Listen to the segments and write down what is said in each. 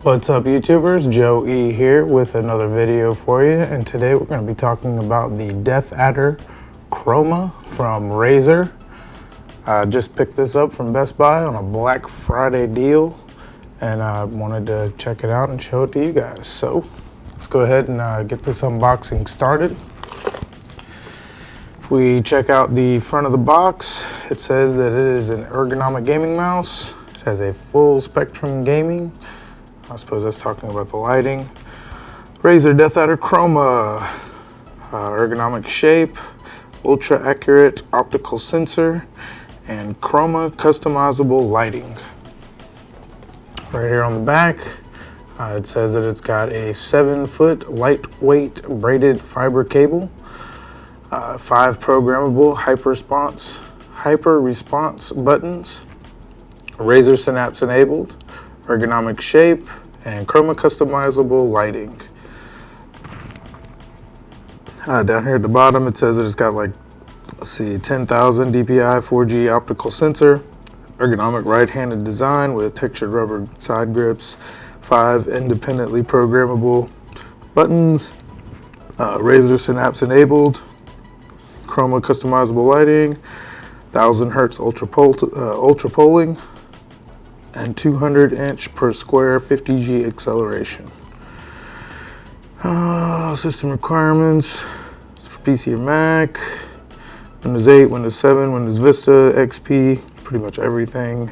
What's up, YouTubers? Joe E here with another video for you, and today we're going to be talking about the Deathadder Chroma from Razer. Just picked this up from Best Buy on a Black Friday deal, and I wanted to check it out and show it to you guys. So let's go ahead and get this unboxing started. If we check out the front of the box, it says that it is an ergonomic gaming mouse. It has a full spectrum gaming. I suppose that's talking about the lighting. Razer Deathadder Chroma, ergonomic shape, ultra accurate optical sensor, and chroma customizable lighting. Right here on the back, it says that it's got a 7-foot lightweight braided fiber cable, 5 programmable hyper response buttons, Razer Synapse enabled, ergonomic shape, and chroma customizable lighting. Down here at the bottom, it says that it's got 10,000 DPI 4G optical sensor, ergonomic right-handed design with textured rubber side grips, 5 independently programmable buttons, Razer Synapse enabled, chroma customizable lighting, 1000 hertz ultra polling, and 200 inch per square 50G acceleration. System requirements for PC or Mac, Windows 8, Windows 7, Windows Vista, XP, pretty much everything.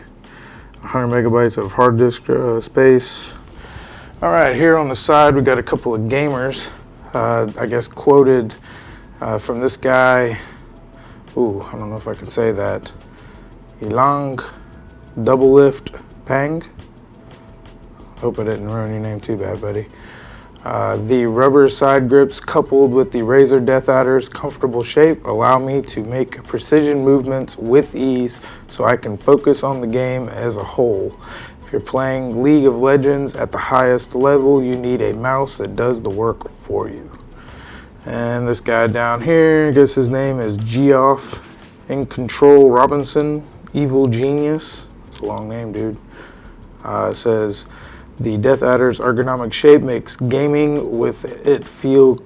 100 megabytes of hard disk space. All right, here on the side we got a couple of gamers, I guess quoted from this guy. Ooh, I don't know if I can say that. Ilang Double Lift Pang. Hope I didn't ruin your name too bad, buddy. The rubber side grips coupled with the Razer Deathadder's comfortable shape allow me to make precision movements with ease so I can focus on the game as a whole. If you're playing League of Legends at the highest level, you need a mouse that does the work for you. And this guy down here, I guess his name is Geoff In Control Robinson, Evil Genius. It's a long name, dude. It says, the Deathadder's ergonomic shape makes gaming with it feel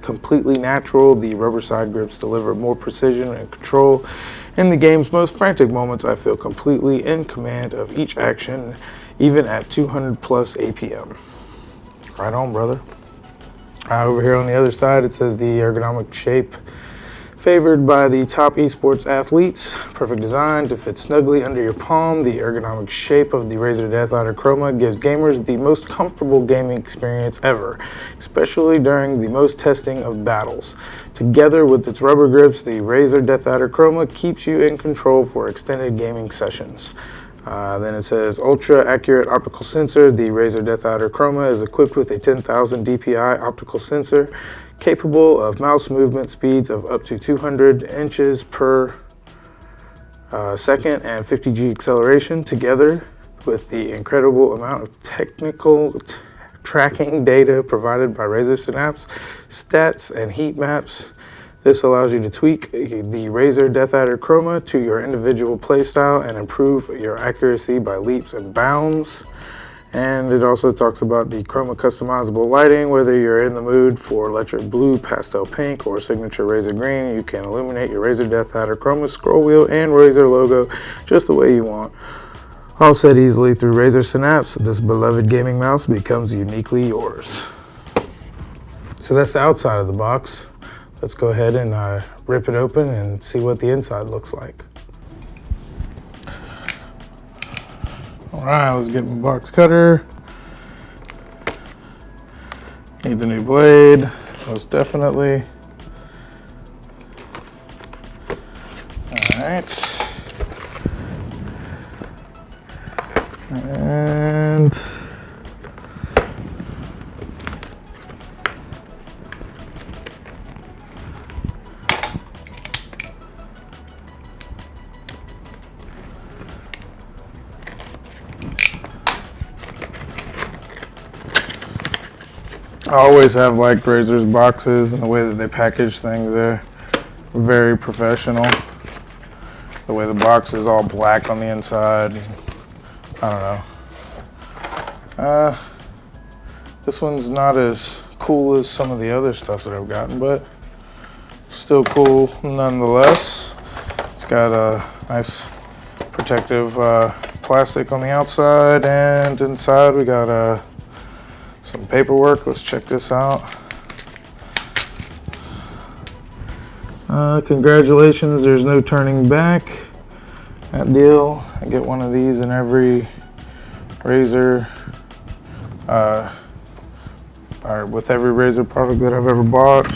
completely natural. The rubber side grips deliver more precision and control. In the game's most frantic moments, I feel completely in command of each action, even at 200 plus APM. Right on, brother. Over here on the other side, it says the ergonomic shape favored by the top esports athletes. Perfect design to fit snugly under your palm. The ergonomic shape of the Razer Deathadder Chroma gives gamers the most comfortable gaming experience ever, especially during the most testing of battles. Together with its rubber grips, the Razer Deathadder Chroma keeps you in control for extended gaming sessions. Then it says ultra accurate optical sensor. The Razer Deathadder Chroma is equipped with a 10,000 DPI optical sensor capable of mouse movement speeds of up to 200 inches per second and 50G acceleration. Together with the incredible amount of technical tracking data provided by Razer Synapse, stats, and heat maps, this allows you to tweak the Razer Deathadder Chroma to your individual playstyle and improve your accuracy by leaps and bounds. And it also talks about the chroma customizable lighting. Whether you're in the mood for electric blue, pastel pink, or signature Razer green, you can illuminate your Razer Deathadder Chroma scroll wheel and Razer logo just the way you want. All set easily through Razer Synapse, this beloved gaming mouse becomes uniquely yours. So that's the outside of the box. Let's go ahead and rip it open and see what the inside looks like. All right, let's get my box cutter. Need the new blade, most definitely. All right. And I always have liked Razer's boxes and the way that they package things. They're very professional. The way the box is all black on the inside. I don't know. This one's not as cool as some of the other stuff that I've gotten, but still cool nonetheless. It's got a nice protective plastic on the outside, and inside we got some paperwork. Let's check this out. Congratulations, there's no turning back. That deal. I get one of these in every Razer, or with every Razer product that I've ever bought.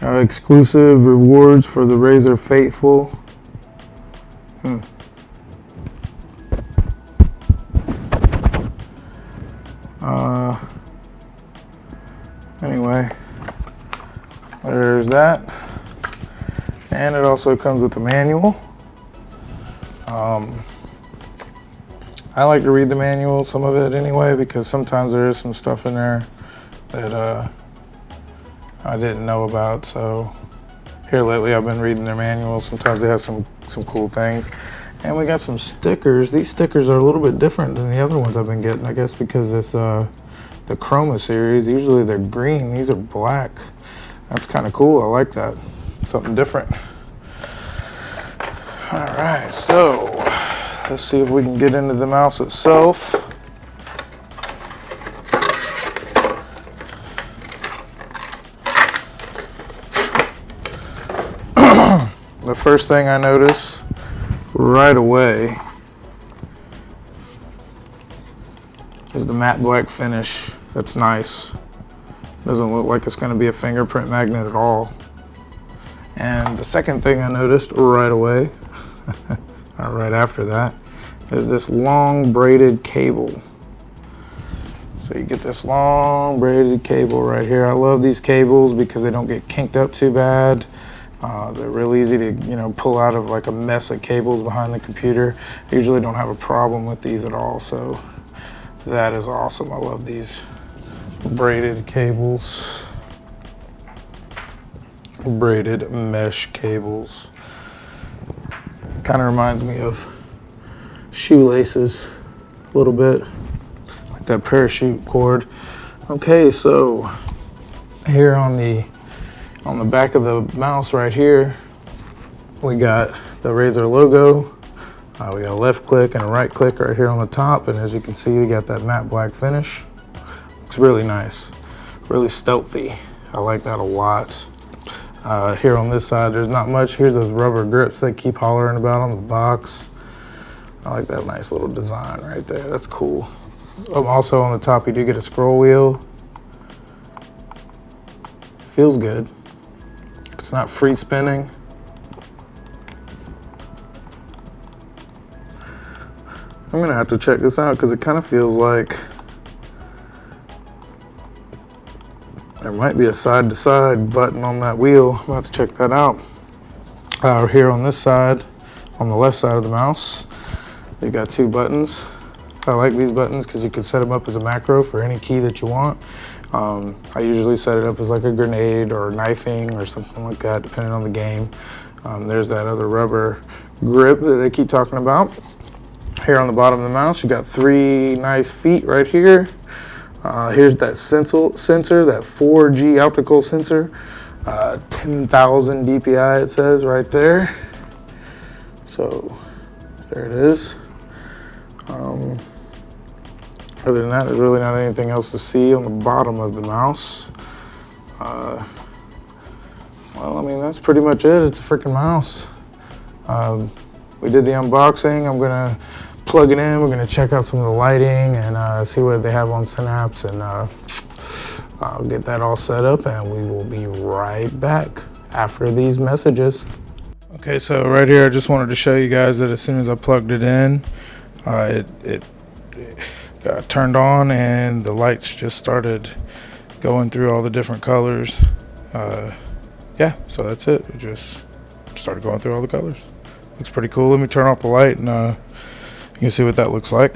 Exclusive rewards for the Razer faithful. Anyway, there's that. And it also comes with a manual. I like to read the manual, some of it anyway, because sometimes there is some stuff in there that I didn't know about. So here lately I've been reading their manual. Sometimes they have some cool things. And we got some stickers. These stickers are a little bit different than the other ones I've been getting, I guess because it's the Chroma series. Usually they're green, these are black. That's kind of cool, I like that. Something different. All right, so let's see if we can get into the mouse itself. The first thing I notice right away is the matte black finish. That's nice. Doesn't look like it's going to be a fingerprint magnet at all. And the second thing I noticed right away, or right after that, is this long braided cable. So you get this long braided cable right here. I love these cables because they don't get kinked up too bad. They're real easy to, pull out of like a mess of cables behind the computer. I usually don't have a problem with these at all, so that is awesome. I love these braided cables. Braided mesh cables. Kind of reminds me of shoelaces a little bit, like that parachute cord. Okay, so here on the back of the mouse right here, we got the Razer logo. We got a left click and a right click right here on the top, and as you can see, you got that matte black finish. Looks really nice, really stealthy. I like that a lot. Here on this side, there's not much. Here's those rubber grips they keep hollering about on the box. I like that nice little design right there. That's cool. Also on the top, you do get a scroll wheel. Feels good. It's not free spinning. I'm gonna have to check this out because it kind of feels like there might be a side-to-side button on that wheel. I'm gonna have to check that out. Here on this side, on the left side of the mouse, you got two buttons. I like these buttons because you can set them up as a macro for any key that you want. I usually set it up as like a grenade or knifing or something like that, depending on the game. There's that other rubber grip that they keep talking about. Here on the bottom of the mouse, you got three nice feet right here. Here's that sensor, that 4G optical sensor. 10,000 DPI it says right there. So there it is. Other than that, there's really not anything else to see on the bottom of the mouse. Well, I mean, that's pretty much it. It's a freaking mouse. We did the unboxing. I'm gonna plug it in. We're gonna check out some of the lighting and see what they have on Synapse, and I'll get that all set up, and we will be right back after these messages. Okay, so right here, I just wanted to show you guys that as soon as I plugged it in, it got turned on and the lights just started going through all the different colors. Yeah, so that's it. It just started going through all the colors. Looks pretty cool. Let me turn off the light and you can see what that looks like.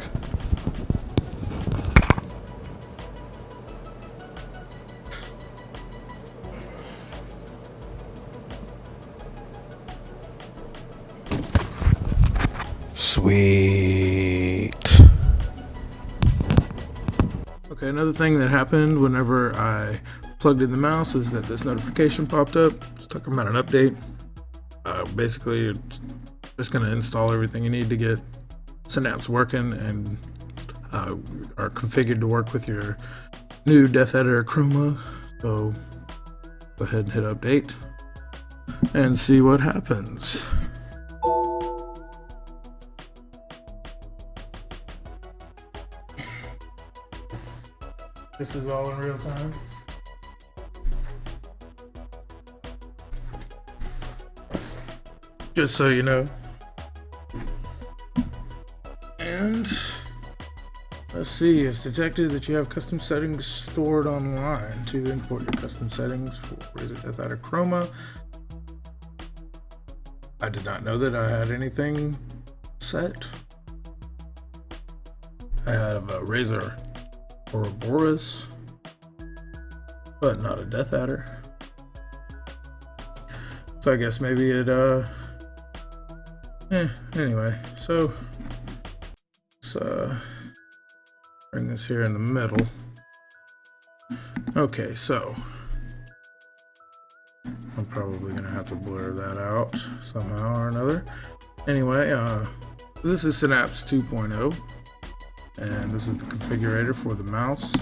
Sweet. Okay, another thing that happened whenever I plugged in the mouse is that this notification popped up. It's talking about an update. Basically, it's just going to install everything you need to get Synapse working and are configured to work with your new Deathadder Chroma. So go ahead and hit update and see what happens. This is all in real time. Just so you know. And let's see, it's detected that you have custom settings stored online. To import your custom settings for Razer Deathadder Chroma. I did not know that I had anything set. I have a Razer Ouroboros, but not a Deathadder. So I guess maybe it anyway, so let's bring this here in the middle. Okay, so I'm probably gonna have to blur that out somehow or another. Anyway, this is Synapse 2.0. And this is the configurator for the mouse.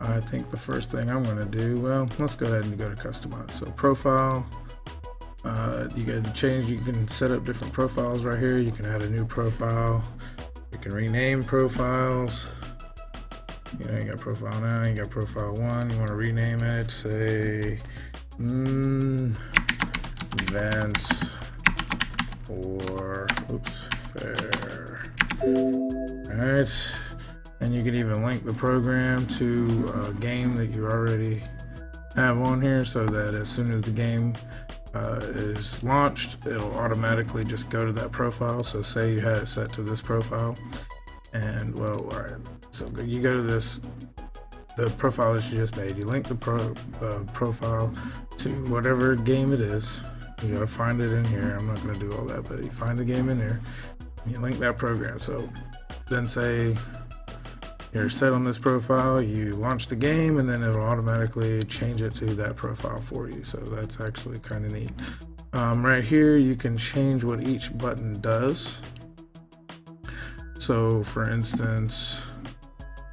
I think the first thing I'm going to do, well, let's go ahead and go to customize. So profile, you can set up different profiles right here. You can add a new profile. You can rename profiles. You know, you got profile now, you got profile 1. You want to rename it, say, events or, fair. Alright, and you can even link the program to a game that you already have on here, so that as soon as the game is launched, it'll automatically just go to that profile. So say you had it set to this profile, and well, alright, so you go to the profile that you just made, you link the profile to whatever game it is. You gotta find it in here. I'm not gonna do all that, but you find the game in there, you link that program. So then say you're set on this profile, you launch the game, and then it'll automatically change it to that profile for you. So that's actually kind of neat. Right here, you can change what each button does. So for instance,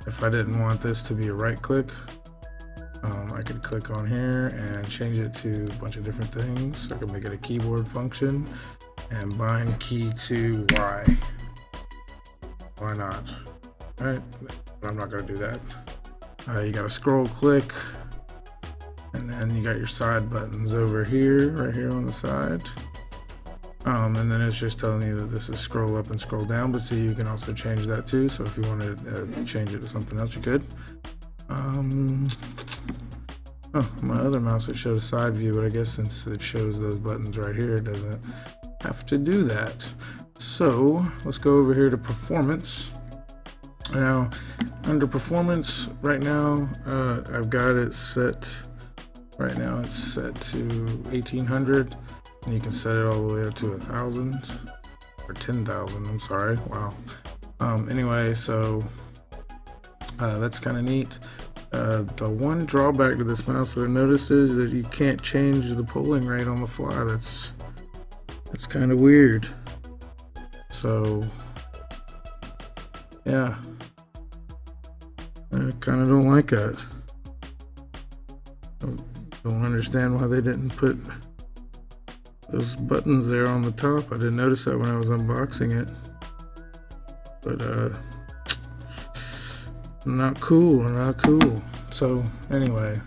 if I didn't want this to be a right click, I could click on here and change it to a bunch of different things. I could make it a keyboard function and bind key to Y. Why not? All right, but I'm not gonna do that. You got a scroll click, and then you got your side buttons over here, right here on the side. And then it's just telling you that this is scroll up and scroll down, but see, you can also change that too. So if you wanted to change it to something else, you could. Oh, my other mouse, it showed a side view, but I guess since it shows those buttons right here, it doesn't have to do that. So let's go over here to performance. Now, under performance, right now, I've got it set, right now it's set to 1800, and you can set it all the way up to 1000, or 10,000, I'm sorry, wow. Anyway, so that's kind of neat. The one drawback to this mouse that I noticed is that you can't change the polling rate on the fly. That's kind of weird. So yeah, I kind of don't like that. Don't understand why they didn't put those buttons there on the top. I didn't notice that when I was unboxing it, but not cool, not cool. So anyway,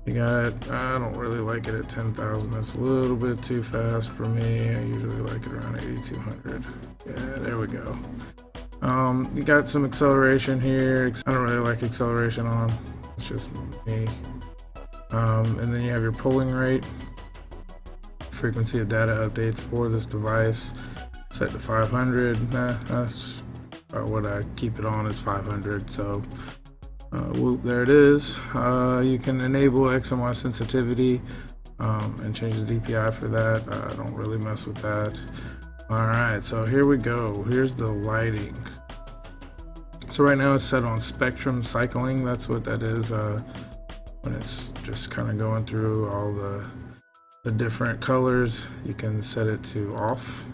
you got, I don't really like it at 10,000. That's a little bit too fast for me. I usually like it around 8,200. Yeah, there we go. You got some acceleration here. I don't really like acceleration on. It's just me. And then you have your polling rate, frequency of data updates for this device, set to 500. That's what I keep it on is 500. So whoop, there it is. You can enable XMY sensitivity and change the DPI for that. I don't really mess with that. All right, so here we go. Here's the lighting. So So right now it's set on spectrum cycling. That's what that is. When it's just kind of going through all the different colors, you can set it to off,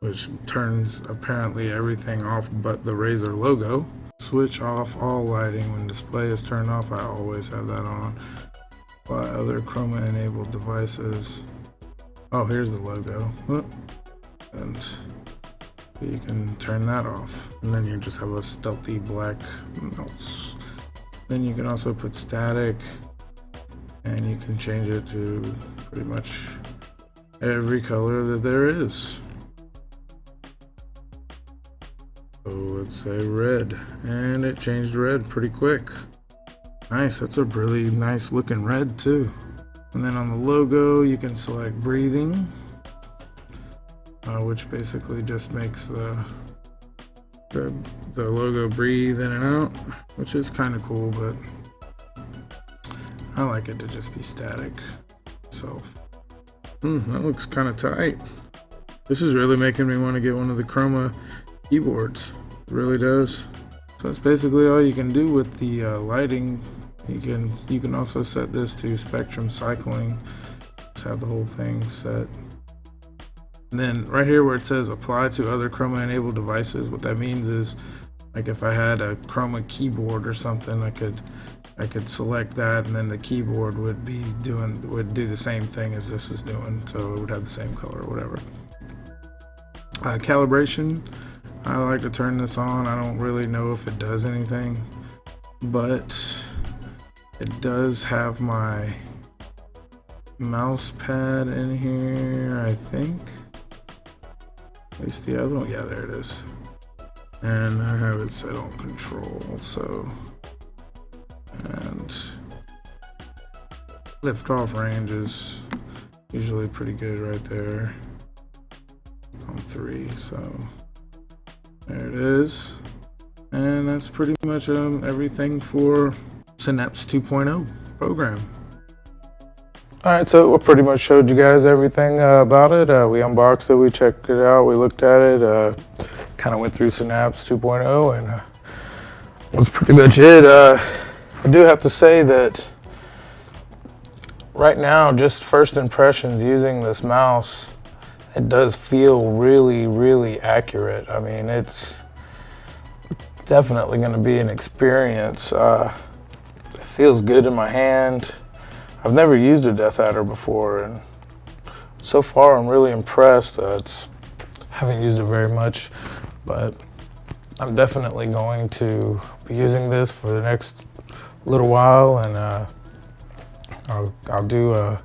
which turns apparently everything off but the Razer logo. Switch off all lighting when display is turned off. I always have that on. By other chroma enabled devices. Oh, here's the logo. And you can turn that off. And then you just have a stealthy black mouse. Then you can also put static, and you can change it to pretty much every color that there is. So let's say red, and it changed red pretty quick. Nice, that's a really nice looking red too. And then on the logo, you can select breathing, which basically just makes the logo breathe in and out, which is kind of cool, but I like it to just be static. So, that looks kind of tight. This is really making me want to get one of the chroma keyboards. It really does. So that's basically all you can do with the lighting. You can also set this to spectrum cycling. Just have the whole thing set. And then right here where it says apply to other chroma enabled devices, what that means is, like if I had a chroma keyboard or something, I could select that, and then the keyboard would do the same thing as this is doing, so it would have the same color or whatever. Calibration, I like to turn this on. I don't really know if it does anything, but it does have my mouse pad in here, I think. At least the other one, yeah, there it is. And I have it set on control, so, and lift off range is usually pretty good right there on 3, so there it is. And that's pretty much everything for Synapse 2.0 program. Alright, so we pretty much showed you guys everything about it. We unboxed it, we checked it out, we looked at it, kind of went through Synapse 2.0, and that's pretty much it. I do have to say that right now, just first impressions using this mouse, it does feel really, really accurate. I mean, it's definitely going to be an experience. It feels good in my hand. I've never used a Deathadder before, and so far I'm really impressed. Haven't used it very much, but I'm definitely going to be using this for the next little while, and I'll do a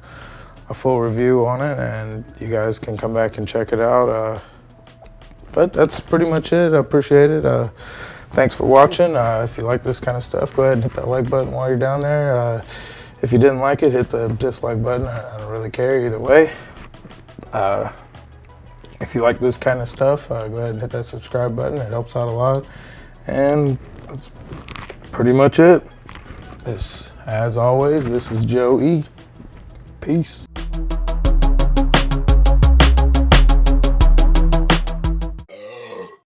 full review on it, and you guys can come back and check it out. But that's pretty much it. I appreciate it. Thanks for watching. If you like this kind of stuff, go ahead and hit that like button while you're down there. If you didn't like it, hit the dislike button. I don't really care either way. If you like this kind of stuff, go ahead and hit that subscribe button. It helps out a lot. And that's pretty much it. As always, this is Joe E. Peace.